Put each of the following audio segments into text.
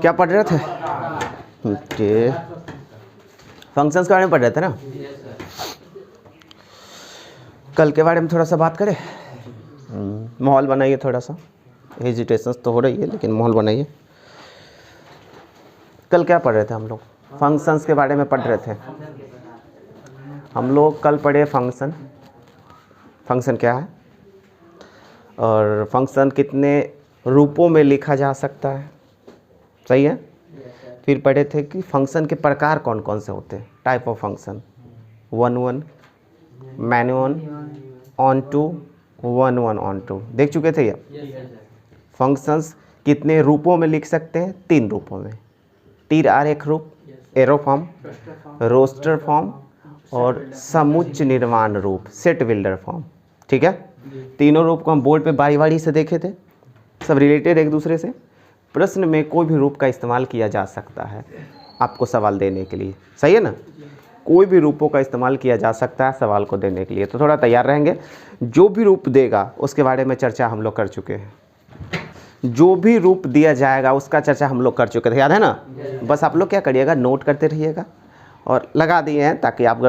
क्या पढ़ रहे थे? ओके, फंक्शंस के बारे में पढ़ रहे थे ना। कल के बारे में थोड़ा सा बात करें। माहौल बनाइए, थोड़ा सा हेजिटेशन तो हो रही है लेकिन माहौल बनाइए। कल क्या पढ़ रहे थे हम लोग? फंक्शंस के बारे में पढ़ रहे थे हम लोग। कल पढ़े फंक्शन। फंक्शन क्या है और फंक्शन कितने रूपों में लिखा जा सकता है, सही है। फिर पढ़े थे कि फंक्शन के प्रकार कौन कौन से होते हैं, type of function. 1-1, many 1, onto टू, 1-1 ऑन टू, देख चुके थे ये। फंक्शंस कितने रूपों में लिख सकते हैं? 3 रूपों में। तीर आरेख रूप, एरो फॉर्म, रोस्टर फॉर्म और समुच्च निर्माण रूप, सेट बिल्डर फॉर्म। ठीक है, तीनों रूप को हम बोर्ड पे बारी बारी से देखे थे, सब रिलेटेड एक दूसरे से। प्रश्न में कोई भी रूप का इस्तेमाल किया जा सकता है आपको सवाल देने के लिए, सही है ना। कोई भी रूपों का इस्तेमाल किया जा सकता है सवाल को देने के लिए, तो थोड़ा तैयार रहेंगे। जो भी रूप देगा उसके बारे में चर्चा हम लोग कर चुके हैं। जो भी रूप दिया जाएगा उसका चर्चा हम लोग कर चुके थे, याद है ना। बस आप लोग क्या करिएगा, नोट करते रहिएगा और लगा दिए हैं ताकि आप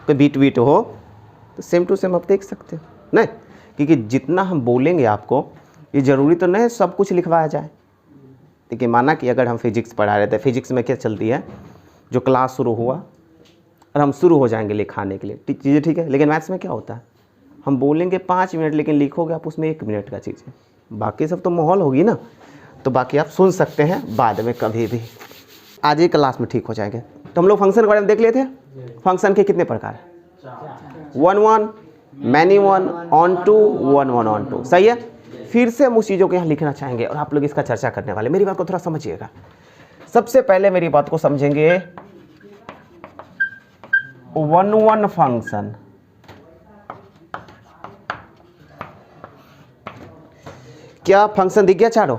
कोई बीट हो तो सेम टू सेम आप देख सकते हो नहीं। क्योंकि जितना हम बोलेंगे आपको, ये ज़रूरी तो नहीं सब कुछ लिखवाया जाए। देखिए, माना कि अगर हम फिजिक्स पढ़ा रहे थे, फिजिक्स में क्या चलती है, जो क्लास शुरू हुआ और हम शुरू हो जाएंगे लिखाने के लिए चीज़ें, ठीक है। लेकिन मैथ्स में क्या होता है, हम बोलेंगे 5 मिनट लेकिन लिखोगे आप उसमें 1 मिनट का चीज़ें, बाकी सब तो माहौल होगी ना। तो बाकी आप सुन सकते हैं बाद में कभी भी, आज ही क्लास में ठीक हो जाएंगे। तो हम लोग फंक्शन के बारे में देख लेते हैं। फंक्शन के कितने प्रकार हैं? 1-1, मैनी 1, ऑन टू, 1-1 ऑन टू, सही है। फिर से हम उस चीज़ों को यहाँ लिखना चाहेंगे और आप लोग इसका चर्चा करने वाले। मेरी बात को थोड़ा समझिएगा। सबसे पहले मेरी बात को समझेंगे। 1-1 फंक्शन, क्या फंक्शन दिख गया चारों?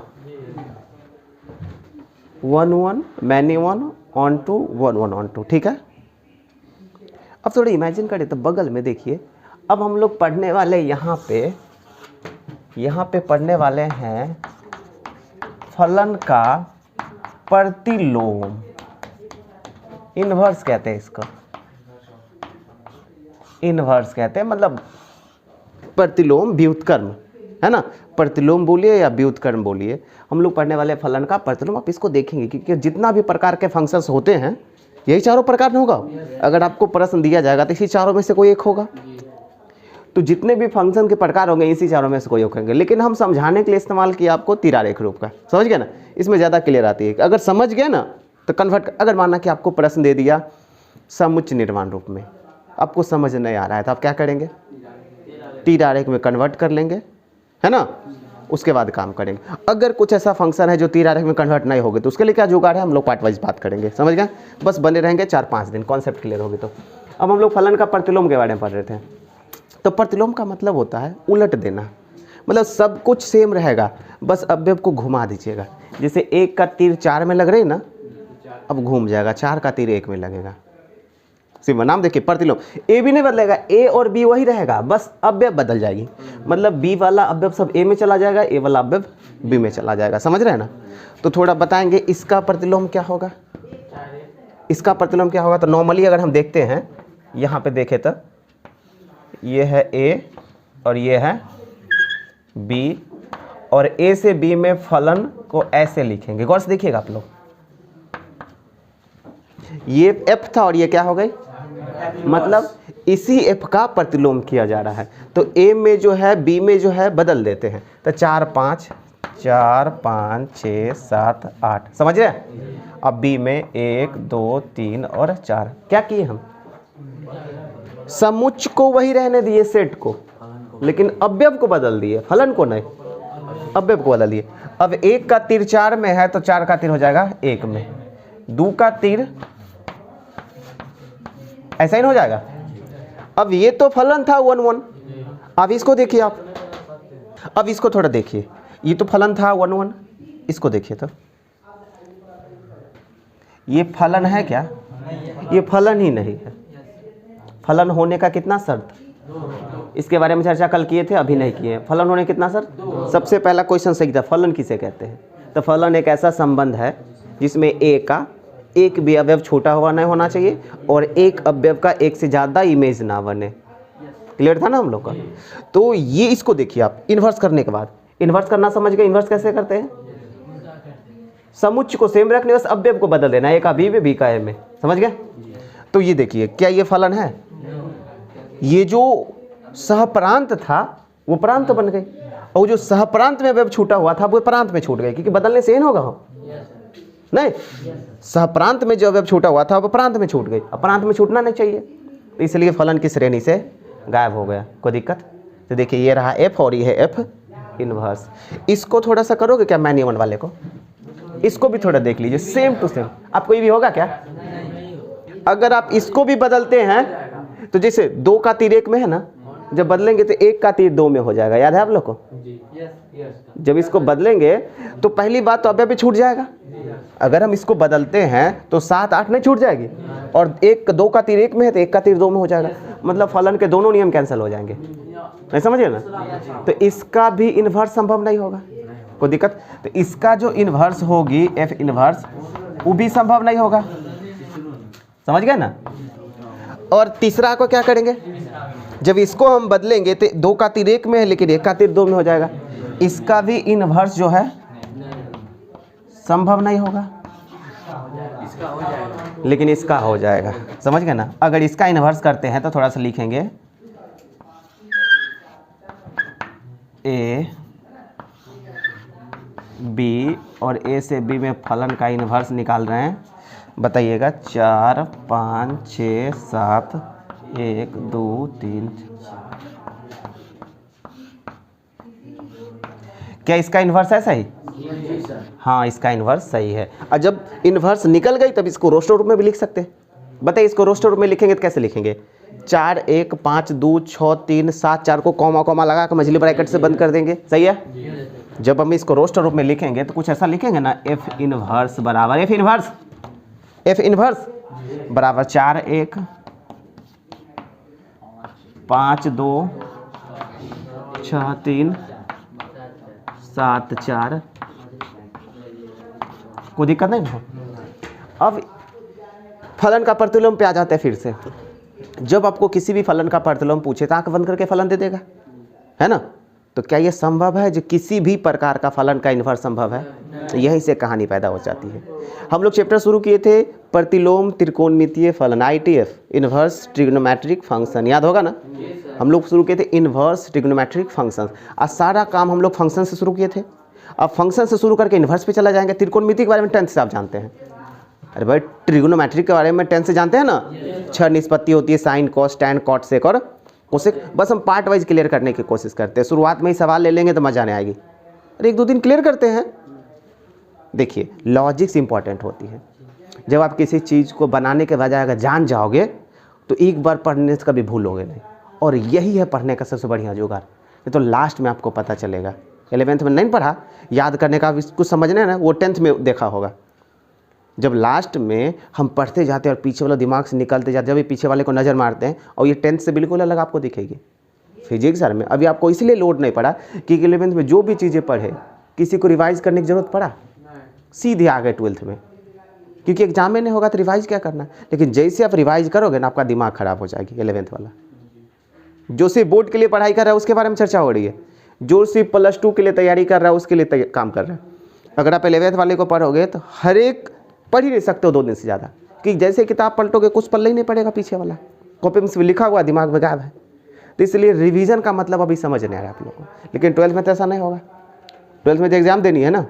1-1, मैनी 1, ऑन टू, 1-1 ऑन टू, ठीक है। अब थोड़ा इमेजिन करें तो बगल में देखिए, अब हम लोग पढ़ने वाले यहाँ पे पढ़ने वाले हैं फलन का प्रतिलोम, इनवर्स कहते हैं इसको, इनवर्स कहते हैं, मतलब प्रतिलोम व्युत्क्रम, है ना। प्रतिलोम बोलिए या व्युत्क्रम बोलिए, हम लोग पढ़ने वाले फलन का प्रतिलोम। आप इसको देखेंगे क्योंकि जितना भी प्रकार के फंक्शंस होते हैं यही चारों प्रकार में होगा। अगर आपको प्रश्न दिया जाएगा तो इसी चारों में से कोई एक होगा। तो जितने भी फंक्शन के प्रकार होंगे इसी चारों में से कोई एक होंगे। लेकिन हम समझाने के लिए इस्तेमाल किया आपको तीरारेख रूप का, समझ गए ना। इसमें ज़्यादा क्लियर आती है। अगर समझ गए ना तो कन्वर्ट, अगर माना कि आपको प्रश्न दे दिया समुच्च निर्माण रूप में, आपको समझ नहीं आ रहा है तो आप क्या करेंगे, तीरारेख में कन्वर्ट कर लेंगे, है ना। उसके बाद काम करेंगे। अगर कुछ ऐसा फंक्शन है जो तीरारेख में कन्वर्ट नहीं होगे तो उसके लिए क्या जुगाड़ है, हम लोग पार्ट वाइज बात करेंगे, समझ गए। बस बने रहेंगे 4-5 दिन, कॉन्सेप्ट क्लियर होगी। तो अब हम लोग फलन का प्रतिलोम के बारे में पढ़ रहे थे। तो प्रतिलोम का मतलब होता है उलट देना, मतलब सब कुछ सेम रहेगा, बस अवयव को घुमा दीजिएगा। जैसे 1 का तीर 4 में लग रही है ना, अब घूम जाएगा, 4 का तीर 1 में लगेगा। सिंपल नाम देखिए, प्रतिलोम। ए भी नहीं बदलेगा, ए और बी वही रहेगा, बस अवयव बदल जाएगी। मतलब बी वाला अवयव सब ए में चला जाएगा, ए वाला अवयव बी में चला जाएगा, समझ रहे हैं ना। तो थोड़ा बताएंगे इसका प्रतिलोम क्या होगा, इसका प्रतिलोम क्या होगा। तो नॉर्मली अगर हम देखते हैं, यहाँ पे देखें तो ये है ए और ये है बी, और ए से बी में फलन को ऐसे लिखेंगे। गौर से देखिएगा आप लोग, ये एफ था और ये क्या हो गई, मतलब इसी एफ का प्रतिलोम किया जा रहा है। तो ए में जो है बी में जो है बदल देते हैं। तो 4, 5, 6, 7, 8, समझ रहे हैं। अब बी में 1, 2, 3 और 4 क्या किए हम, समुच्च को वही रहने दिए, सेट को, लेकिन अवयव को बदल दिए, फलन को नहीं, अवयव को बदल दिए। अब 1 का तीर 4 में है तो 4 का तीर हो जाएगा 1 में, 2 का तीर ऐसा ही हो जाएगा। अब ये तो फलन था 1-1, अब इसको देखिए आप, अब इसको थोड़ा देखिए, ये तो फलन था 1-1, इसको देखिए तो ये फलन है क्या, ये फलन ही नहीं है। फलन होने का कितना शर्त, इसके बारे में चर्चा कल किए थे, अभी नहीं किए। फलन होने कितना शर्त, सबसे पहला क्वेश्चन सही था, फलन किसे कहते हैं। तो फलन एक ऐसा संबंध है जिसमें ए का एक भी अवयव छोटा हुआ नहीं होना चाहिए और एक अवयव का एक से ज़्यादा इमेज ना बने। क्लियर था ना हम लोग का? तो ये इसको देखिए आप इन्वर्स करने के बाद, इन्वर्स करना समझ गए? इन्वर्स कैसे करते हैं? समुच्चय को सेम रखने, बस अवयव को बदल देना, ए का बी में, बी का ए में। समझ गए? तो ये देखिए, क्या ये फलन है? ये जो सहप्रांत था वो प्रांत बन गई, और जो सहप्रांत में अवयव छूटा हुआ था वो प्रांत में छूट गए, क्योंकि बदलने से ही होगा हो नहीं। सहप्रांत में जो अवयव छूटा हुआ था वो प्रांत में छूट गई, अब प्रांत में छूटना नहीं चाहिए, तो इसलिए फलन की श्रेणी से गायब हो गया। कोई दिक्कत? तो देखिए ये रहा एफ और ये है एफ इनवर्स। इसको थोड़ा सा करोगे क्या मैन्यूअल वाले को? इसको भी थोड़ा देख लीजिए, सेम टू सेम। आपको ये भी होगा क्या? अगर आप इसको भी बदलते हैं तो जैसे 2 का तीर 1 में है ना, जब बदलेंगे तो 1 का तीर 2 में हो जाएगा। याद है आप लोग को? जब इसको बदलेंगे तो पहली बात तो अवयव भी छूट जाएगा। अगर हम इसको बदलते हैं तो 7 8 नहीं छूट जाएगी, और 2 का तीर 1 में है तो 1 का तीर 2 में हो जाएगा, मतलब फलन के दोनों नियम कैंसिल हो जाएंगे। नहीं समझिए ना? तो इसका भी इन्वर्स संभव नहीं होगा। कोई दिक्कत? तो इसका जो इन्वर्स होगी एफ इन्वर्स, वो भी संभव नहीं होगा। समझ गए ना? और तीसरा को क्या करेंगे? जब इसको हम बदलेंगे तो 2 का तीर 1 में है लेकिन 1 का तीर 2 में हो जाएगा, इसका भी इन्वर्स जो है संभव नहीं होगा, लेकिन इसका हो जाएगा। समझ गए ना? अगर इसका इन्वर्स करते हैं तो थोड़ा सा लिखेंगे ए बी, और ए से बी में फलन का इन्वर्स निकाल रहे हैं। बताइएगा 4 5 6 7 1 2 3। क्या इसका इन्वर्स है सही? हाँ, इसका इन्वर्स सही है। और जब इन्वर्स निकल गई तब इसको रोस्टर रूप में भी लिख सकते हैं। बताइए इसको रोस्टर रूप में लिखेंगे तो कैसे लिखेंगे? 4 1 5 2 6 3 7, 4 को कॉमा कॉमा लगा कर मछली ब्रैकेट से बंद कर देंगे। सही है? जब हम इसको रोस्टर रूप में लिखेंगे तो कुछ ऐसा लिखेंगे ना, एफ इन्वर्स बराबर एफ इन्वर्स बराबर 4 1 5 2 6 3 7 4। कोई दिक्कत नहीं हो? अब फलन का प्रतिलोम पे आ जाते हैं फिर से। जब आपको किसी भी फलन का प्रतिलोम पूछे तो आंख बंद करके फलन दे देगा, है ना? तो क्या ये संभव है जो किसी भी प्रकार का फलन का इन्वर्स संभव है? यहीं से कहानी पैदा हो जाती है। हम लोग चैप्टर शुरू किए थे प्रतिलोम त्रिकोणमितीय फलन, ITF, इन्वर्स ट्रिग्नोमेट्रिक फंक्शन। याद होगा ना? हम लोग शुरू किए थे इन्वर्स ट्रिग्नोमेट्रिक फंक्शन। आज सारा काम हम लोग फंक्शन से शुरू किए थे, अब फंक्शन से शुरू करके इन्वर्स पे चला जाएंगे। त्रिकोणमिति के बारे में 10th से आप जानते हैं। अरे भाई ट्रिग्नोमेट्रिक के बारे में 10th से जानते हैं ना? 6 निष्पत्ति होती है, sine cos tan cot sec और कोसेक। बस हम पार्ट वाइज क्लियर करने की कोशिश करते हैं। शुरुआत में ही सवाल ले लेंगे तो मजा नहीं आएगी। अरे 1 2 दिन क्लियर करते हैं। देखिए लॉजिक्स इंपॉर्टेंट होती है। जब आप किसी चीज़ को बनाने के बजाय अगर जान जाओगे तो एक बार पढ़ने से कभी भूलोगे नहीं, और यही है पढ़ने का सबसे बढ़िया जुगाड़। ये तो लास्ट में आपको पता चलेगा। 11th में नहीं पढ़ा, याद करने का कुछ समझना है ना, वो 10th में देखा होगा। जब लास्ट में हम पढ़ते जाते हैं और पीछे वाला दिमाग से निकलते जाते, जब भी पीछे वाले को नज़र मारते हैं, और ये 10th से बिल्कुल अलग आपको दिखेगी। फिजिक्स सर में अभी आपको इसलिए लोड नहीं पड़ा कि 11th में जो भी चीज़ें पढ़े किसी को रिवाइज करने की ज़रूरत पड़ा, सीधे आ गए 12th में, क्योंकि एग्जाम में नहीं होगा तो रिवाइज क्या करना। लेकिन जैसे आप रिवाइज करोगे ना, आपका दिमाग खराब हो जाएगी। 11th वाला जो सिर्फ बोर्ड के लिए पढ़ाई कर रहा है उसके बारे में चर्चा हो रही है, जो सिर्फ +2 के लिए तैयारी कर रहा है उसके लिए काम कर रहा है। अगर आप 11th वाले को पढ़ोगे तो हर एक पढ़ ही नहीं सकते हो 2 दिन से ज़्यादा, कि जैसे किताब पलटोगे कुछ पल्ले ही नहीं पड़ेगा, पीछे वाला कॉपी में लिखा हुआ दिमाग में गायब है। तो इसलिए रिवीजन का मतलब अभी समझ नहीं आ रहा है आप लोगों को। लेकिन 12th में तो ऐसा नहीं होगा। 12th में तो एग्जाम देनी है ना,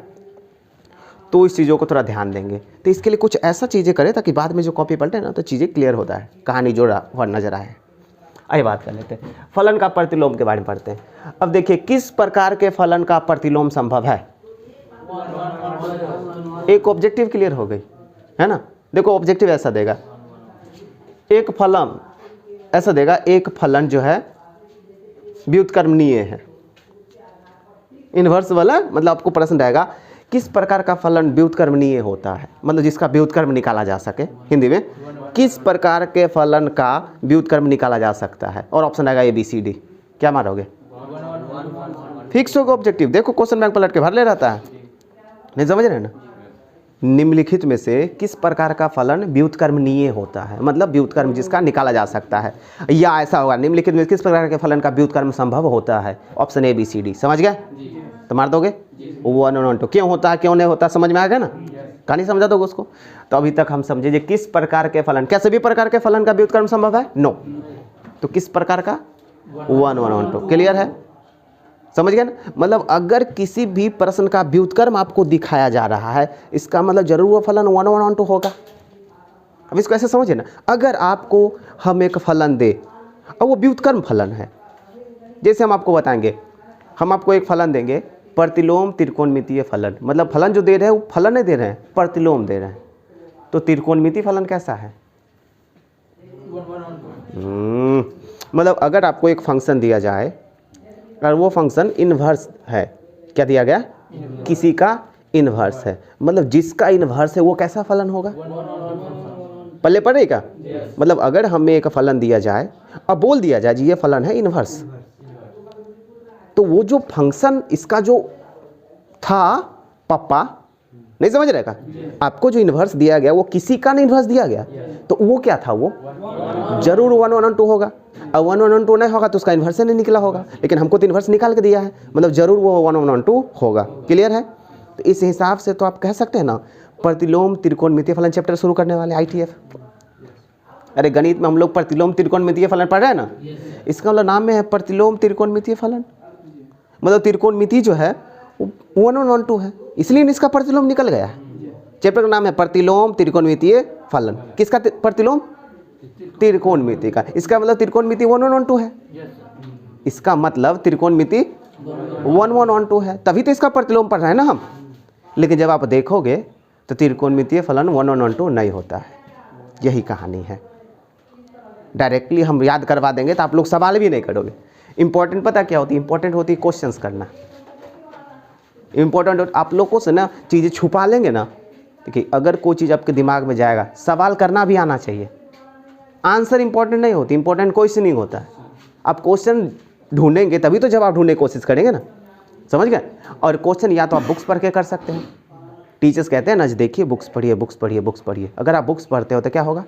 तो इस चीज़ों को थोड़ा ध्यान देंगे। तो इसके लिए कुछ ऐसा चीज़ें करें ताकि बाद में जो कॉपी पलटे ना तो चीज़ें क्लियर होता है, कहानी जोड़ा हुआ नजर आए। आइए बात कर लेते हैं फलन का प्रतिलोम के बारे में पढ़ते हैं। अब देखिए किस प्रकार के फलन का प्रतिलोम संभव है। एक ऑब्जेक्टिव क्लियर हो गई है ना। देखो ऑब्जेक्टिव ऐसा देगा, एक फलन ऐसा देगा, एक फलन जो है व्युत्क्रमणीय है। इन्वर्स वाला मतलब आपको प्रश्न रहेगा किस प्रकार का फलन व्युत्क्रमणीय होता है, मतलब जिसका व्युत्क्रम निकाला जा सके। हिंदी में किस प्रकार के फलन का व्युत्क्रम निकाला जा सकता है, और ऑप्शन आएगा ABCD। क्या मारोगे? फिक्स होगा ऑब्जेक्टिव। देखो क्वेश्चन बैंक पलट के भर ले रहता है, नहीं समझ रहे हैं ना? निम्नलिखित में से किस प्रकार का फलन व्युत्क्रमणीय होता है, मतलब व्युत्क्रम जिसका निकाला जा सकता है, या ऐसा होगा निम्नलिखित में किस प्रकार के फलन का व्युत्क्रम संभव होता है? Option A B C D. समझ गए? तो मार दोगे 1 और 2। क्यों होता है क्यों नहीं होता समझ में आ गया ना? कहानी समझा दोगे उसको? तो अभी तक हम समझे किस प्रकार के फलन, क्या सभी प्रकार के फलन का व्युत्क्रम संभव है? नो। तो किस प्रकार का? 1 और 2। क्लियर है? समझ गए ना? मतलब अगर किसी भी प्रश्न का व्युत्क्रम आपको दिखाया जा रहा है, इसका मतलब जरूर वो फलन 1 और 2 होगा। अब इसको ऐसे समझिए ना, अगर आपको हम एक फलन दे और वो व्युत्क्रम फलन है, जैसे हम आपको बताएंगे, हम आपको एक फलन देंगे प्रतिलोम त्रिकोणमितीय फलन, मतलब फलन जो दे रहे हैं वो फलन नहीं दे रहे हैं, प्रतिलोम दे रहे हैं। तो त्रिकोणमितीय फलन कैसा है? मतलब अगर आपको एक फंक्शन दिया जाए और वो फंक्शन इन्वर्स है, क्या दिया गया? किसी का इन्वर्स है, मतलब जिसका इन्वर्स है वो कैसा फलन होगा? पल्ले पड़ेगा। मतलब अगर हमें एक फलन दिया जाए और बोल दिया जाए जी ये फलन है इन्वर्स, तो वो जो फंक्शन इसका जो था पप्पा, नहीं समझ रहे का? आपको जो इन्वर्स दिया गया वो किसी का नहीं इन्वर्स दिया गया, तो वो क्या था? वो जरूर 1 और 2 होगा। अब 1 और 2 नहीं होगा तो उसका इन्वर्स नहीं निकला होगा, लेकिन हमको तो इन्वर्स निकाल के दिया है, मतलब जरूर वो 1 और 2 होगा। क्लियर है? तो इस हिसाब से तो आप कह सकते हैं ना, प्रतिलोम त्रिकोणमितीय फलन चैप्टर शुरू करने वाले ITF। अरे गणित में हम लोग प्रतिलोम त्रिकोणमितीय फलन पढ़ रहे हैं ना, इसका मतलब नाम में है प्रतिलोम त्रिकोणमितीय फलन, मतलब त्रिकोणमिति जो है वो 1 और 2 है, इसलिए इसका प्रतिलोम निकल गया है। चैप्टर का नाम है प्रतिलोम त्रिकोणमितीय फलन। किसका प्रतिलोम? त्रिकोणमिति का। इसका मतलब त्रिकोणमिति 1 और 2 है, इसका मतलब त्रिकोणमिति 1 और 2 है, तभी तो इसका प्रतिलोम पढ़ रहे हैं ना हम। लेकिन जब आप देखोगे तो त्रिकोणमितीय फलन 1 और 2 नहीं होता है, यही कहानी है। डायरेक्टली हम याद करवा देंगे तो आप लोग सवाल भी नहीं करोगे। इंपॉर्टेंट पता क्या होती है? इंपॉर्टेंट होती है क्वेश्चंस करना। इंपॉर्टेंट आप लोगों से ना चीज़ें छुपा लेंगे ना, देखिए अगर कोई चीज़ आपके दिमाग में जाएगा, सवाल करना भी आना चाहिए। आंसर इंपॉर्टेंट नहीं होती, इंपॉर्टेंट क्वेश्चन नहीं होता है। आप क्वेश्चन ढूंढेंगे तभी तो जवाब ढूंढने की कोशिश करेंगे ना, समझ गए? और क्वेश्चन या तो आप बुक्स पढ़ के कर सकते हैं, टीचर्स कहते हैं ना देखिए बुक्स पढ़िए बुक्स पढ़िए बुक्स पढ़िए। अगर आप बुक्स पढ़ते हो तो क्या होगा?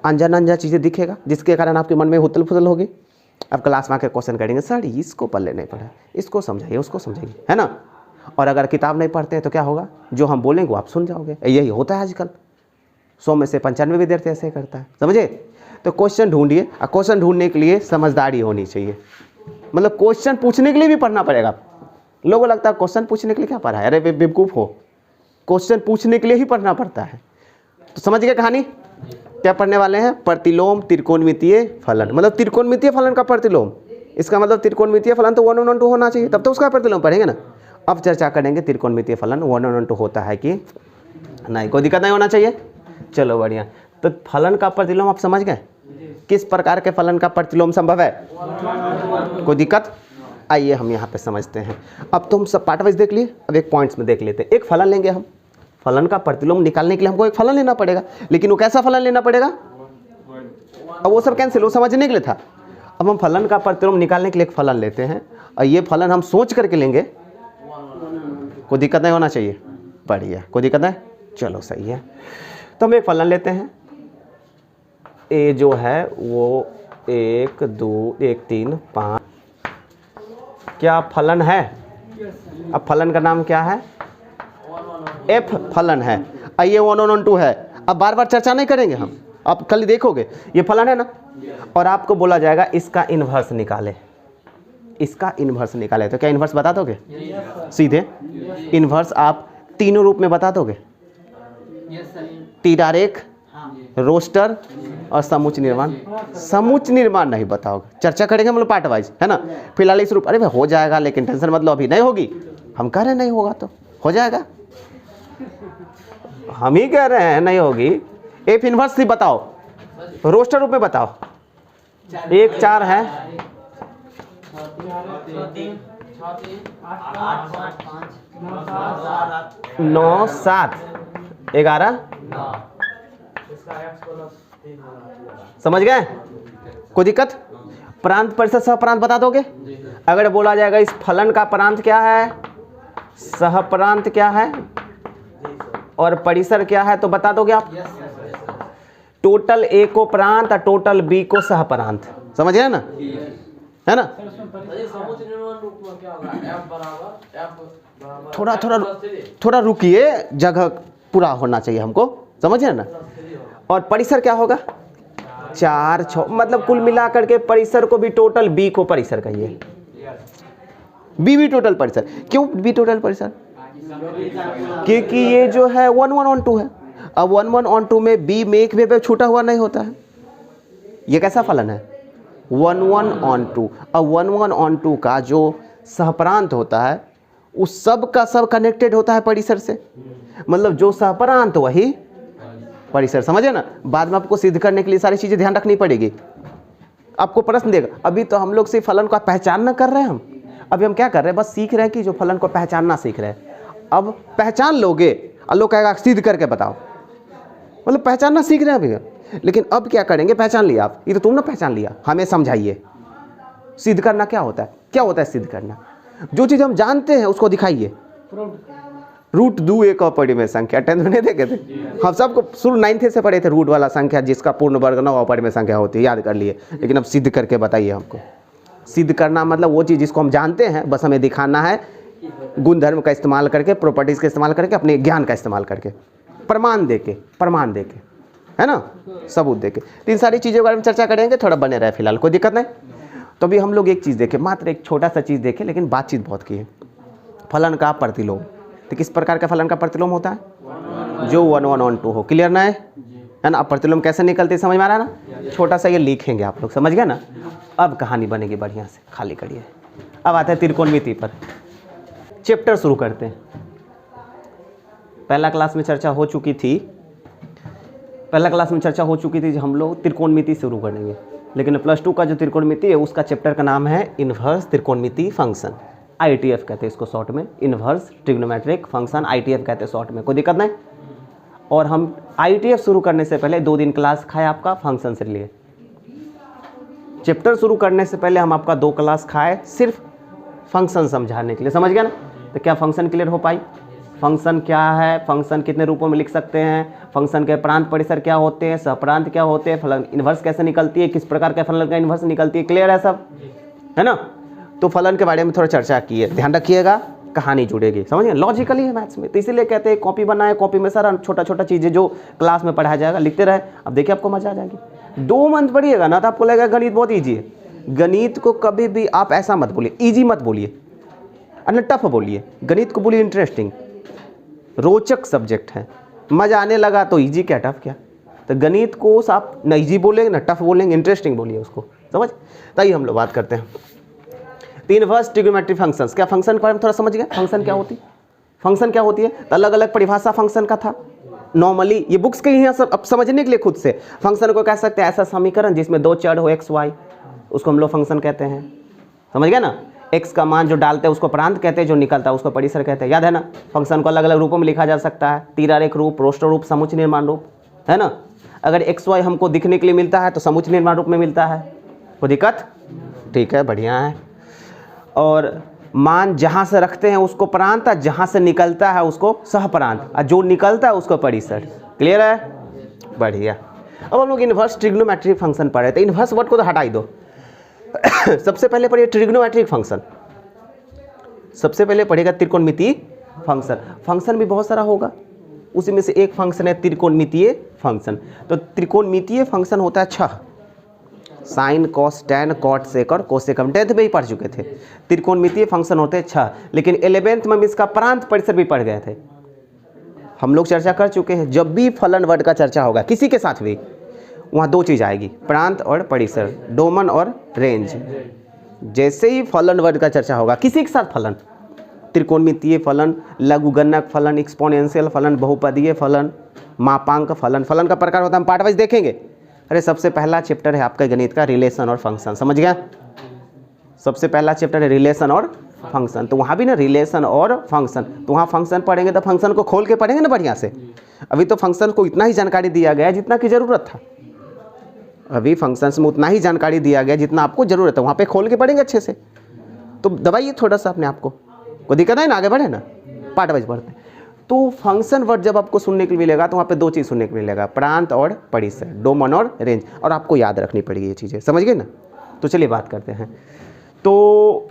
अनजान अनजान चीज़ें दिखेगा, जिसके कारण आपके मन में हुतल फुतल होगी। आप क्लास में आकर क्वेश्चन करेंगे, सर इसको पढ़ले नहीं पढ़ा, इसको समझाइए उसको समझाइए, है ना? और अगर किताब नहीं पढ़ते हैं तो क्या होगा? जो हम बोलेंगे वो आप सुन जाओगे। यही होता है आजकल, 100 में से 95 विद्यार्थी ऐसे ही करता है, समझे? तो क्वेश्चन ढूंढिए, और क्वेश्चन ढूंढने के लिए समझदारी होनी चाहिए, मतलब क्वेश्चन पूछने के लिए भी पढ़ना पड़ेगा। लोगों को लगता है क्वेश्चन पूछने के लिए क्या पढ़ा है, अरे बेवकूफ़ हो, क्वेश्चन पूछने के लिए ही पढ़ना पड़ता है। तो समझ गए कहानी? क्या पढ़ने वाले हैं? प्रतिलोम त्रिकोणमितीय फलन, मतलब त्रिकोणमितीय फलन का प्रतिलोम। इसका मतलब त्रिकोणमितीय फलन तो 1 और 2 होना चाहिए, तब तो उसका प्रतिलोम पढ़ेंगे ना। अब चर्चा करेंगे त्रिकोणमितीय फलन 1 और 2 होता है कि नहीं, कोई दिक्कत नहीं होना चाहिए। चलो बढ़िया। तो फलन का प्रतिलोम आप समझ गए? किस प्रकार के फलन का प्रतिलोम संभव है? कोई दिक्कत? आइए हम यहाँ पे समझते हैं। अब तो हम सब पार्ट वाइज देख लिए, अब एक पॉइंट्स में देख लेते हैं। एक फलन लेंगे हम, फलन का प्रतिलोम निकालने के लिए हमको एक फलन लेना पड़ेगा, लेकिन वो कैसा फलन लेना पड़ेगा? अब वो सब कैंसिल, वो समझने के लिए था। अब हम फलन का प्रतिलोम निकालने के लिए एक फलन लेते हैं, और ये फलन हम सोच करके लेंगे, कोई दिक्कत नहीं होना चाहिए। बढ़िया, कोई दिक्कत नहीं, चलो सही है। तो हम एक फलन लेते हैं, ए जो है वो 1 2 1 3 5 क्या फलन है? अब फलन का नाम क्या है? एफ फलन है। ये 1 और 2 है। अब बार बार चर्चा नहीं करेंगे हम, आप कल देखोगे ये फलन है ना, और आपको बोला जाएगा इसका इन्वर्स निकाले, इसका इन्वर्स निकाले। तो क्या इन्वर्स बता दोगे? सीधे इन्वर्स आप तीनों रूप में बता दोगे, तिरारेख, रोस्टर और समुच्च निर्माण। समुच्च निर्माण नहीं बताओगे, चर्चा करेंगे हम लोग पार्ट वाइज, है ना। फिलहाल इस रूप, अरे भाई हो जाएगा, लेकिन टेंशन मत लो, अभी नहीं होगी। हम कह रहे हैं नहीं होगा तो हो जाएगा, हम ही कह रहे हैं नहीं होगी। एफ इन्वर्स ही बताओ, रोस्टर रूप में बताओ। 1 4 है, 9 7 11, समझ गए? कोई दिक्कत? प्रांत परिषद सह प्रांत बता दोगे? अगर बोला जाएगा इस फलन का प्रांत क्या है, सहप्रांत क्या है और परिसर क्या है, तो बता दोगे आप? टोटल ए को प्रांत और टोटल बी को सहप्रांत, समझ गए ना, है ना? थोड़ा रुकिए, जगह पूरा होना चाहिए हमको, समझे ना? और परिसर क्या होगा? 4 6, मतलब कुल मिलाकर के परिसर को भी टोटल बी को परिसर कहिए, बी भी टोटल परिसर। क्यों बी टोटल परिसर? क्योंकि ये जो है 1 1 on 2 है। अब 1 1 on 2 में बी में एक भी छूटा हुआ नहीं होता है। ये कैसा फलन है? 1 1 on 2। अब 1 1 on 2 का जो सहप्रांत होता है उस सब का सब कनेक्टेड होता है परिसर से, मतलब जो सहप्रांत वही परिसर, समझे ना? बाद में आपको सिद्ध करने के लिए सारी चीजें ध्यान रखनी पड़ेगी। आपको प्रश्न देगा, अभी तो हम लोग सिर्फ फलन को पहचानना कर रहे हैं, हम अभी हम क्या कर रहे हैं, बस सीख रहे हैं कि जो फलन को पहचानना सीख रहे हैं। अब पहचान लोगे और लोग कहेगा सिद्ध करके बताओ, मतलब पहचानना सीख रहे हैं अभी। लेकिन अब क्या करेंगे, पहचान लिया आप, ये तो तुमने पहचान लिया, हमें समझाइए सिद्ध करना क्या होता है। क्या होता है सिद्ध करना? जो चीज़ हम जानते हैं उसको दिखाइए। रूट 2 एक अपरिमेय संख्या 10th में नहीं देखे थे हम? सबको शुरू 9th से पढ़े थे, रूट वाला संख्या जिसका पूर्ण वर्ग न अपरिमेय संख्या होती है, याद कर लिए। लेकिन अब सिद्ध करके बताइए हमको। सिद्ध करना मतलब वो चीज़ जिसको हम जानते हैं, बस हमें दिखाना है गुणधर्म का इस्तेमाल करके, प्रॉपर्टीज़ का इस्तेमाल करके, अपने ज्ञान का इस्तेमाल करके, प्रमाण देके, है ना, सबूत देके। तो इन सारी चीज़ों के बारे में चर्चा करेंगे, थोड़ा बने रहे फिलहाल, कोई दिक्कत नहीं। तो अभी हम लोग एक चीज़ देखें, मात्र एक छोटा सा चीज़ देखें, लेकिन बातचीत बहुत की है। फलन का प्रतिलोम। तो किस प्रकार का फलन का प्रतिलोम होता है? जो 1 1 on 2 हो। क्लियर ना है ना? अब प्रतिलोम कैसे निकलते समझ में आ रहा है ना? छोटा सा ये लिखेंगे आप लोग, समझ गए ना? अब कहानी बनेगी बढ़िया से, खाली करिए। अब आते हैं त्रिकोणमिति पर, चैप्टर शुरू करते हैं। पहला क्लास में चर्चा हो चुकी थी, हम लोग त्रिकोणमिति शुरू करेंगे। लेकिन +2 का जो त्रिकोणमिति है उसका चैप्टर का नाम है इन्वर्स त्रिकोणमिति फंक्शन, ITF कहते हैं इसको शॉर्ट में, इन्वर्स ट्रिग्नोमेट्रिक फंक्शन, ITF कहते हैं शॉर्ट में, कोई दिक्कत नहीं। और हम ITF शुरू करने से पहले 2 दिन क्लास खाए आपका फंक्शन से लिए। चैप्टर शुरू करने से पहले हम आपका 2 क्लास खाए सिर्फ फंक्शन समझाने के लिए, समझ गया ना? तो क्या फंक्शन क्लियर हो पाई? फंक्शन क्या है, फंक्शन कितने रूपों में लिख सकते हैं, फंक्शन के प्रांत परिसर क्या होते हैं, सहप्रांत क्या होते हैं, फलन इन्वर्स कैसे निकलती है, किस प्रकार के फलन का इन्वर्स निकलती है, क्लियर है सब, है ना? तो फलन के बारे में थोड़ा चर्चा की है, ध्यान रखिएगा, कहानी जुड़ेगी, समझिए? लॉजिकली है मैथ्स में, तो इसीलिए कहते हैं कॉपी बनाए, कॉपी में सारा छोटा छोटा चीज़ें जो क्लास में पढ़ाया जाएगा लिखते रहे। अब देखिए आपको मजा आ जाएगी। 2 मंथ पढ़िएगा ना तो आपको लगेगा गणित बहुत ईजी है। गणित को कभी भी आप ऐसा मत बोलिए, ईजी मत बोलिए, अन्य टफ बोलिए। गणित को बोलिए इंटरेस्टिंग, रोचक सब्जेक्ट है। मजा आने लगा तो ईजी क्या टफ क्या। तो गणित को आप न ईजी बोलेंगे ना टफ बोलेंगे, इंटरेस्टिंग बोलिए उसको, समझ? तभी हम लोग बात करते हैं। इन्वर्स ट्रिग्नोमेट्रिक फंक्शंस, क्या फंक्शन के बारे में थोड़ा समझ गए? फंक्शन क्या होती है, फंक्शन क्या होती है? तो अलग अलग परिभाषा फंक्शन का था। नॉर्मली ये बुक्स के ही हैं, सब अब समझने के लिए खुद से। फंक्शन को कह सकते हैं ऐसा समीकरण जिसमें 2 चर हो x y, उसको हम लोग फंक्शन कहते हैं, समझ गए ना? x का मान जो डालते हैं उसको प्रांत कहते हैं, जो निकलता है उसको परिसर कहते हैं, याद है ना? फंक्शन को अलग अलग रूपों में लिखा जा सकता है, तीरारेख रूप, रोस्टर रूप, समुच्चय निर्माण रूप, है ना? अगर x y हमको दिखने के लिए मिलता है तो समुच्चय निर्माण रूप में मिलता है, कोई दिक्कत? ठीक है, बढ़िया है। और मान जहाँ से रखते हैं उसको प्रांत, जहाँ से निकलता है उसको सहप्रांत, और जो निकलता है उसको परिसर, क्लियर है? बढ़िया। अब हम लोग इन्वर्स ट्रिग्नोमेट्रिक फंक्शन पढ़े, तो इन्वर्स वर्ड को तो हटा ही दो। सबसे पहले पढ़िए ट्रिग्नोमेट्रिक फंक्शन, सबसे पहले पढ़ेगा त्रिकोणमितीय फंक्शन। फंक्शन भी बहुत सारा होगा, उसी में से एक फंक्शन है त्रिकोणमितीय फंक्शन। तो त्रिकोणमितीय फंक्शन होता है 6, sign, cos, tan, cot, sec और कोसेक, हम 10th में ही पढ़ चुके थे। त्रिकोणमितीय फंक्शन होते हैं 6, लेकिन 11th में इसका प्रांत परिसर भी पढ़ गए थे, हम लोग चर्चा कर चुके हैं। जब भी फलन वर्ड का चर्चा होगा किसी के साथ भी, वहाँ 2 चीज़ आएगी, प्रांत और परिसर, डोमेन और रेंज। जैसे ही फलन वर्ड का चर्चा होगा किसी के साथ फलन, त्रिकोणमितीय फलन, लघुगणक फलन, एक्सपोनेंशियल फलन, बहुपदीय फलन, मापांक फलन, फलन का प्रकार होता है, हम पार्ट वाइज देखेंगे। अरे सबसे पहला चैप्टर है आपका गणित का रिलेशन और फंक्शन, समझ गया? सबसे पहला चैप्टर है रिलेशन और फंक्शन, तो वहाँ भी ना रिलेशन और फंक्शन, तो वहाँ फंक्शन पढ़ेंगे तो फंक्शन को खोल के पढ़ेंगे ना बढ़िया से। अभी तो फंक्शन को इतना ही जानकारी दिया गया है जितना की ज़रूरत था, अभी फंक्शंस में उतना ही जानकारी दिया गया जितना आपको ज़रूरत है, वहाँ पे खोल के पढ़ेंगे अच्छे से। तो दबाइए थोड़ा सा अपने आप को, कोई दिक्कत है ना, आगे बढ़े ना। पार्ट वाइज पढ़ते हैं। तो फंक्शन वर्ड जब आपको सुनने के लिए मिलेगा तो वहाँ पे दो चीज़ सुनने को मिलेगा, प्रांत और परिसर, डोमेन और रेंज, और आपको याद रखनी पड़ेगी ये चीज़ें, समझ गए ना। तो चलिए बात करते हैं। तो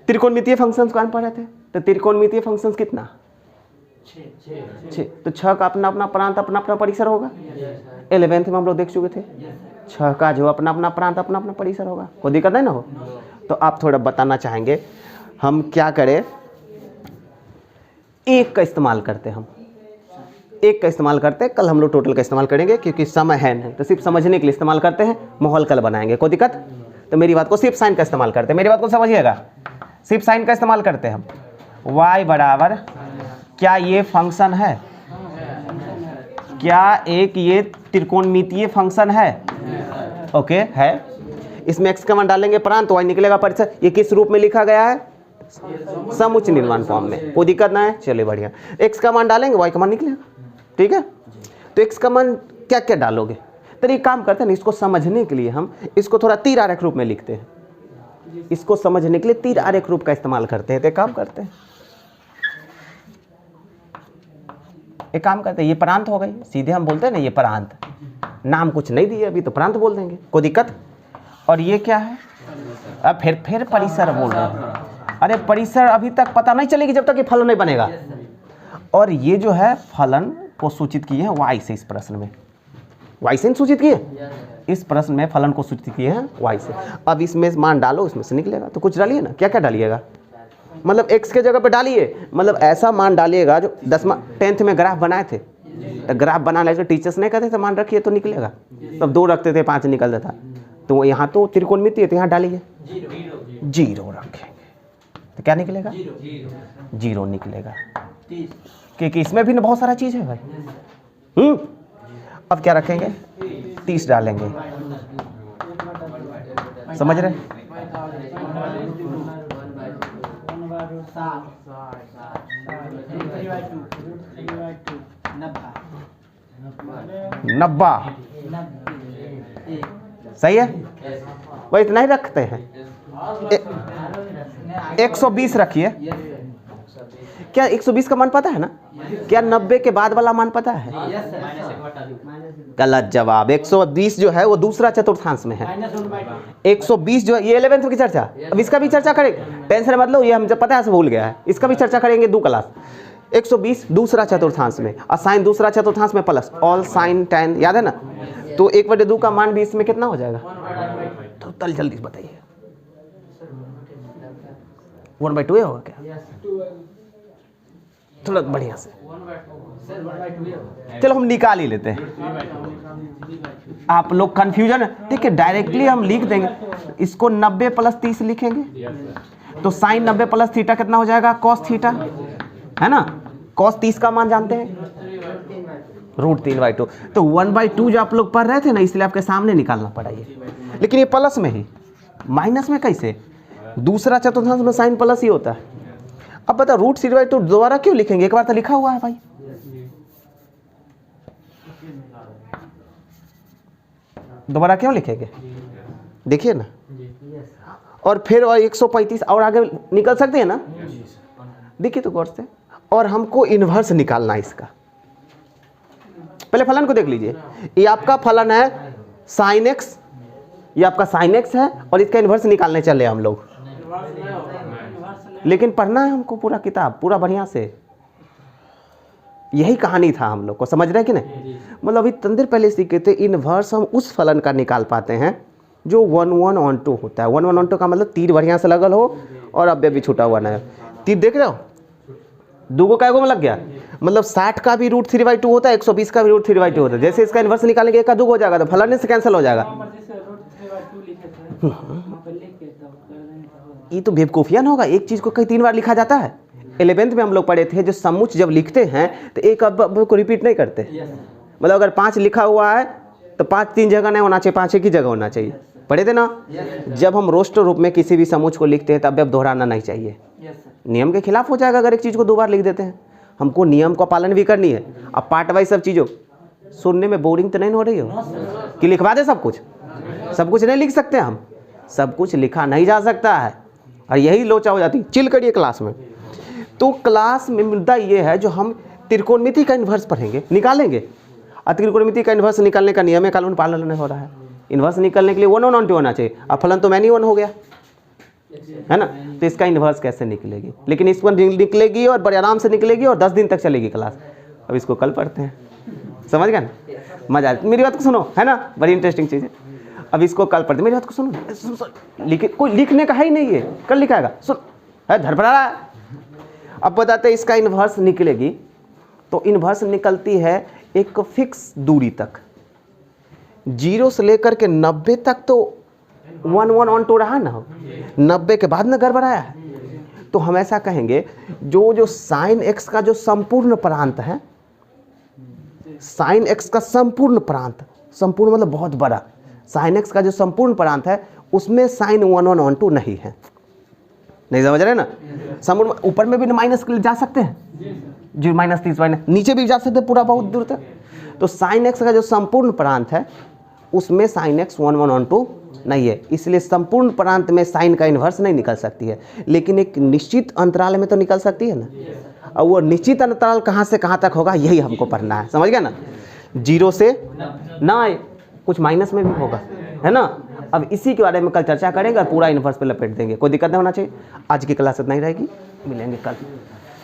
त्रिकोणमितीय फंक्शंस कौन पढ़े थे? तो त्रिकोणमितीय फंक्शंस कितना? 6। तो 6 का अपना अपना प्रांत अपना अपना परिसर होगा। 11th में हम लोग देख चुके थे 6 का जो अपना अपना प्रांत अपना अपना परिसर होगा, कोई दिक्कत नहीं ना हो। तो आप थोड़ा बताना चाहेंगे हम क्या करें, एक का इस्तेमाल करते, हम एक का इस्तेमाल करते हैं। कल हम लोग टोटल का इस्तेमाल करेंगे क्योंकि समय है नहीं, तो सिर्फ समझने के लिए इस्तेमाल करते हैं, माहौल कल बनाएंगे, कोई दिक्कत। तो मेरी बात को सिर्फ साइन का इस्तेमाल करते हैं, मेरी बात को समझिएगा, सिर्फ साइन का इस्तेमाल करते हैं हम। y बराबर, क्या ये फंक्शन है? क्या एक ये त्रिकोणमितीय फंक्शन है? ओके है। इसमें x का मान डालेंगे प्रांत, y निकलेगा परिसर। ये किस रूप में लिखा गया है? समुच्चय निर्माण फॉर्म में, कोई दिक्कत ना है। चलिए बढ़िया, x का मान डालेंगे, y का मान निकलेगा, ठीक है। तो x का मान क्या क्या डालोगे? तो एक काम करते हैं ना, इसको समझने के लिए हम इसको थोड़ा तीर आरेख रूप में लिखते हैं, इसको समझने के लिए तीर आरेख रूप का इस्तेमाल करते हैं। तो एक काम करते हैं, ये प्रांत हो गई, सीधे हम बोलते हैं ना ये प्रांत, नाम कुछ नहीं दिए अभी, तो प्रांत बोल देंगे, कोई दिक्कत। और ये क्या है? अब फिर परिसर बोल रहे हैं। अरे परिसर अभी तक पता नहीं चलेगी जब तक ये फलन नहीं बनेगा। और ये जो है फलन को सूचित किए हैं y से, इस प्रश्न में y से सूचित किए, इस प्रश्न में फलन को सूचित किए हैं y से। अब इसमें मान डालो, इसमें से निकलेगा। तो कुछ डालिए ना, क्या क्या डालिएगा, मतलब x के जगह पे डालिए, मतलब ऐसा मान डालिएगा जो 10th में ग्राफ बनाए थे। तो ग्राफ बनाने के टीचर्स नहीं कहते थे मान रखिए तो निकलेगा, तब 2 रखते थे 5 निकलता था। तो यहाँ तो त्रिकोणमितीय है, तो यहाँ डालिए 0 रखेंगे, तो क्या निकलेगा? 0 निकलेगा, क्योंकि इसमें भी ना बहुत सारा चीज़ है भाई। अब क्या रखेंगे? 30 डालेंगे, समझ रहे? नब्बा, सही है, वो इतना ही रखते हैं। 120 रखिए। क्या 120 का मान पता है ना? क्या 90 के बाद वाला मान पता है? गलत जवाब। 120 जो है वो दूसरा चतुर्थांश में है। 120 जो है ये 11th की चर्चा, अब इसका भी चर्चा करेंगे, टेंशन मतलब ये हम जब पता है से भूल गया है, इसका भी चर्चा करेंगे 2 क्लास। 120 दूसरा चतुर्थांश में, और साइन दूसरा चतुर्थांश में प्लस ऑल साइन टैन, याद है ना? तो 1/2 का मान भी इसमें कितना हो जाएगा? तो तल जल्दी बताइए, 1/2 होगा क्या? थोड़ा बढ़िया से, चलो हम निकाल ही लेते हैं। आप लोग कंफ्यूजन, ठीक है, डायरेक्टली हम लिख देंगे इसको। 90 + 30 लिखेंगे तो साइन 90 + थीटा कितना हो जाएगा? कॉस थीटा, है ना? कॉस 30 का मान जानते हैं, √3/2। तो 1/2 जो आप लोग पढ़ रहे थे ना, इसलिए आपके सामने निकालना पड़ा ये। लेकिन ये प्लस में ही, माइनस में कैसे? दूसरा चतुर्थांश में साइन प्लस ही होता है। अब बता √3/2 दोबारा क्यों लिखेंगे? एक बार तो लिखा हुआ है भाई। दोबारा क्यों लिखेंगे? देखिए ना, और फिर 135 और आगे निकल सकते हैं ना? देखिए तो गौर से। और हमको इन्वर्स निकालना है इसका। पहले फलन को देख लीजिए, ये आपका फलन है sin x, ये आपका sin x है, और इसका इन्वर्स निकालने चले हम लोग। लेकिन पढ़ना है हमको पूरा किताब, पूरा बढ़िया से। यही कहानी था हम लोग को, समझ रहे हैं कि नहीं? मतलब अभी तंदर देर पहले सीखे थे, इन्वर्स हम उस फलन का निकाल पाते हैं जो 1/1 होता है। 1/1 का मतलब तीर बढ़िया से लगल हो और अव्यय भी छूटा हुआ ना है। तीर देख रहे हो, 2 को कैगो में लग गया, मतलब 60 का भी √3/2 होता है, 120 का भी √3/2 होता है। जैसे इसका इन्वर्स निकालेंगे 1 का 2 हो जाएगा, तो फलन से कैंसिल हो जाएगा। ये तो बेवकूफिया ना होगा, एक चीज को कई 3 बार लिखा जाता है। 11th में हम लोग पढ़े थे, जो समुच्चय जब लिखते हैं तो एक अब को रिपीट नहीं करते। मतलब अगर 5 लिखा हुआ है तो 5 3 जगह नहीं होना चाहिए, 5 एक ही जगह होना चाहिए। पढ़े थे ना? जब हम रोस्टर रूप में किसी भी समुच्चय को लिखते हैं तब अब दोहराना नहीं चाहिए, नियम के खिलाफ हो जाएगा अगर एक चीज़ को 2 बार लिख देते हैं। हमको नियम का पालन भी करनी है। अब पार्ट वाइज सब चीज़ों सुनने में बोरिंग तो नहीं हो रही हो कि लिखवा दे सब कुछ? सब कुछ नहीं लिख सकते हम, सब कुछ लिखा नहीं जा सकता है, और यही लोचा हो जाती। चिल करिए क्लास में। तो क्लास में मुद्दा ये है जो हम त्रिकोणमिति का इन्वर्स पढ़ेंगे, निकालेंगे। और त्रिकोणमिति का इन्वर्स निकालने का नियम है, कानून पालन नहीं हो रहा है। इन्वर्स निकालने के लिए 1 1 2 होना चाहिए, अब फलन तो मैनी 1 हो गया है ना, तो इसका इन्वर्स कैसे निकलेगी? लेकिन इस पर निकलेगी और बड़े आराम से निकलेगी और 10 दिन तक चलेगी क्लास। अब इसको कल पढ़ते हैं, समझ गए ना, मजा आए। मेरी बात को सुनो, है ना, बड़ी इंटरेस्टिंग चीज़ है। अब इसको कल पढ़ते, मेरी बात को सुनो, लिखे कोई लिखने का है ही नहीं है, कल लिखाएगा, सुन है धड़पड़ा। अब बताते हैं इसका इन्वर्स निकलेगी, तो इन्वर्स निकलती है एक फिक्स दूरी तक, 0 से लेकर के 90 तक तो 1 1 ऑन टू रहा ना, 90 के बाद ना गड़बड़ाया है। तो हम ऐसा कहेंगे जो साइन एक्स का जो संपूर्ण प्रांत है, साइन एक्स का संपूर्ण प्रांत, संपूर्ण मतलब बहुत बड़ा, साइन एक्स का जो संपूर्ण प्रांत है उसमें साइन 1 1 ऑन टू नहीं है। नहीं समझ रहे ना, संपूर्ण ऊपर में भी माइनस के लिए जा सकते हैं, जो -30 माइनस नीचे भी जा सकते हैं पूरा बहुत दूर तक। तो साइन एक्स का जो संपूर्ण प्रांत है उसमें साइन एक्स 1 1 ऑन टू नहीं है, इसलिए संपूर्ण प्रांत में साइन का इन्वर्स नहीं निकल सकती है, लेकिन एक निश्चित अंतराल में तो निकल सकती है ना। और वो निश्चित अंतराल कहाँ से कहाँ तक होगा यही हमको पढ़ना है, समझ गया ना। 0 से ना आए, कुछ माइनस में भी होगा, है ना। अब इसी के बारे में कल चर्चा करेंगे और पूरा इन्वर्स पे लपेट देंगे, कोई दिक्कत नहीं होना चाहिए। आज की क्लास इतना ही रहेगी, मिलेंगे कल।